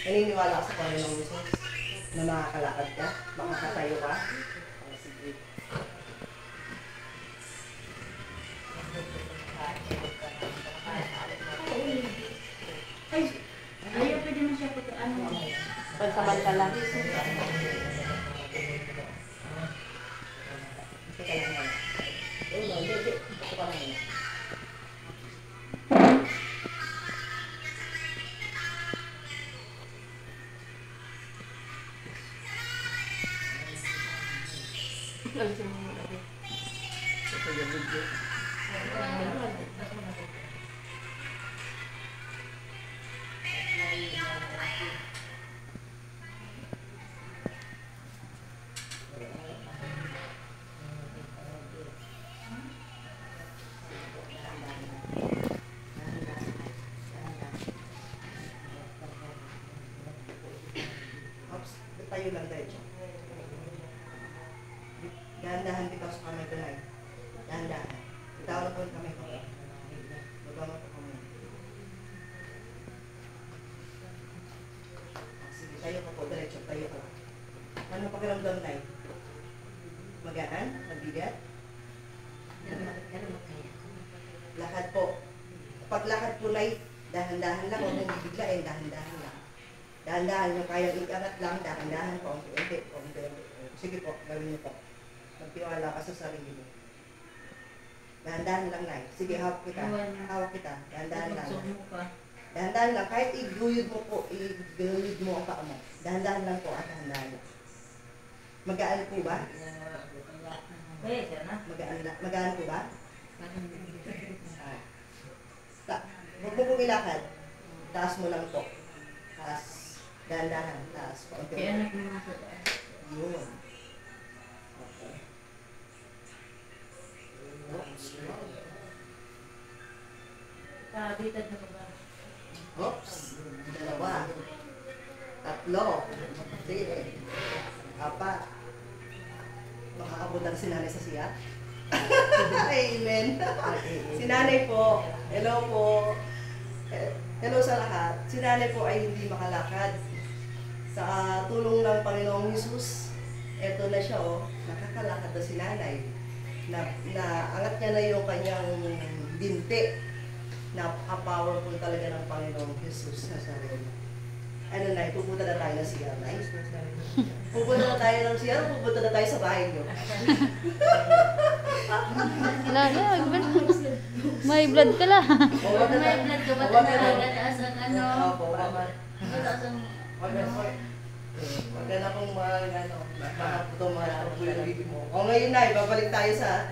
Naniniwala ka sa Panginoong Jesus na makakalakad ka? Makakatayo ka? Sige. Ay, ayaw pwede mo siya puto. Ano? Banta-banta lang. Teka lang muna. Hindi. Ito ka lang muna. Alisin mo muna ako. Ito yung video. Tayo lang diretso. Dahan-dahan dito sa kamay ko na. Dahan-dahan. Bitawan ko yung kamay ko. Baba mo po kamay. Sige, tayo ka po. Diretso, tayo ka. Ano pakiramdam na? Magaan? Mabigat? Lakad po. Pag lakad po na, dahan-dahan lang. Huwag mong bibiglain, dahan-dahan lang. Dahan-dahan yung kayang ikangat lang, dahan-dahan po. Unti-unti. Sige po, gawin niyo po. Magtiwala ka sa sarili mo. Dahan-dahan lang, Nay. Sige, hawak kita. Hawak kita. Dahan-dahan lang. Dahan-dahan lang. Kahit iguyod mo po, iguyod mo ang paa mo. Dahan-dahan lang po at dahan-dahan lang. Magaan po ba? Magaan po ba? Huwag mo pong ilakad. Taas mo lang po. Taas. Dahan-dahan. Taas. Kaya anak mo nasa taas. Yun. Okay. Oops. Bitad na ba? Oops. Dalawa. Tatlo. Sige. Apat. Makakabutan si nanay sa siya. Amen. Si nanay po. Hello po. Hello sa lahat. Si nanay po ay hindi makalakad. Sa tulong ng Panginoong Jesus, eto na siya, oh, nakakalakad na si nanay. Angat niya na yung kanyang binti. Napaka-powerful talaga ng Panginoong Jesus na sarili. Ano na, pupunta na tayo ng CR, Nay? Pupunta na tayo ng CR, pupunta na tayo sa bahay niyo. May blood ka lang. May blood ka ba taas ang ano? Opo, Taas ang Wag na pong mga mo. O ngayon, Nay, babalik tayo sa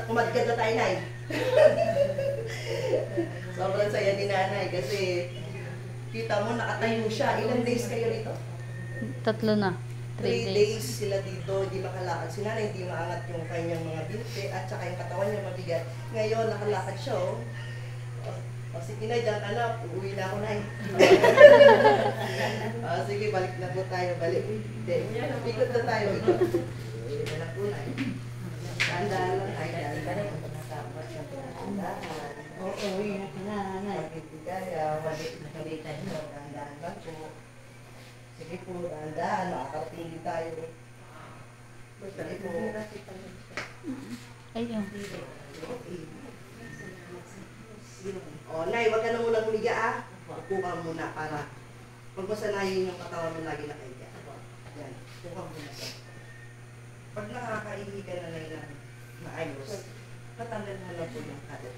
pumadgad na tayo, Nay. Sobrang saya ni Nanay kasi kita mo nakatayo siya. Ilang days kayo rito? 3 na. 3 days sila dito, hindi makalakad. Si Nanay hindi maangat yung kanyang mga binti at saka yung katawan niya mabigat. Ngayon, nakalakad siya, oh. O sige na, dyan ka na. Uuwi na ako, Nay. Sige, balik na po tayo. Balik. Ikot na tayo. Ikot. Uuwi na po, Nay. Dahan-dahan lang tayo. Dahan-dahan. Oo, uwi na ka na, Nay. Kaya, balik na kami tayo. Dahan-dahan lang po. Sige po, dahan-dahan. Makakarating din tayo. Sige po. Ayun. O, Nay, wag ka na munang humiga, ah. Upo ka muna para pag masanayin yung katawan mo lagi nakahiga. Yan, upo ka muna. Pag nakakaihi ka na, Nay, na maayos, patanggal mo na po yung kadat.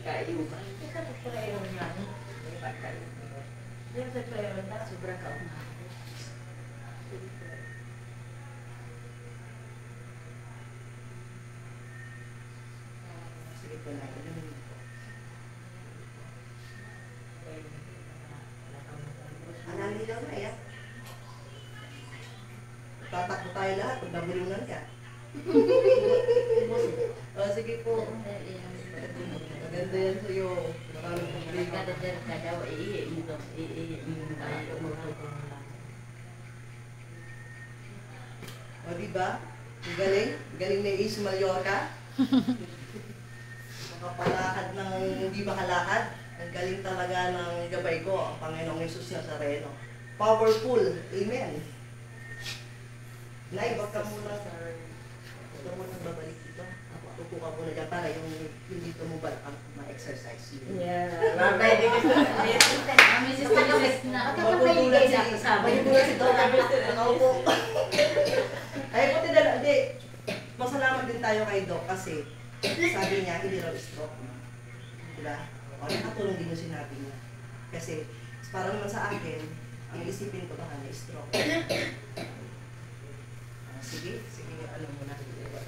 Kayo ba? Sobrang kaunga. Sige po, Nay. Anali daw na, ya. Tatakbo tayo lahat pag nabulungan ka. O, sige po. Maganda yan sa'yo. Maraming problema. ba? Ang galing. Ang galing ni Ace Mallorca. Makapalakad ng hindi makalakad. Ang galing talaga ng gabay ko, ang Panginoong Jesus Nazareno. Powerful. Amen. Nay, wag ka muna sa... Huwag ka muna babalik dito. Upo ka muna dyan para yung dito mo ba ang ma-exercise yun. Yeah. Babay din kasi. Kami si Stanilis na. Magugulat si Dr. Nakaupo. Ay, puti na lang. Hindi. Masalamat din tayo kay Doc kasi sabi niya, hindi raw stroke. Diba? O, nakatulong din yung sinabi niya. Kasi, para naman sa akin, ang isipin ko baka na stroke. Sige, sige.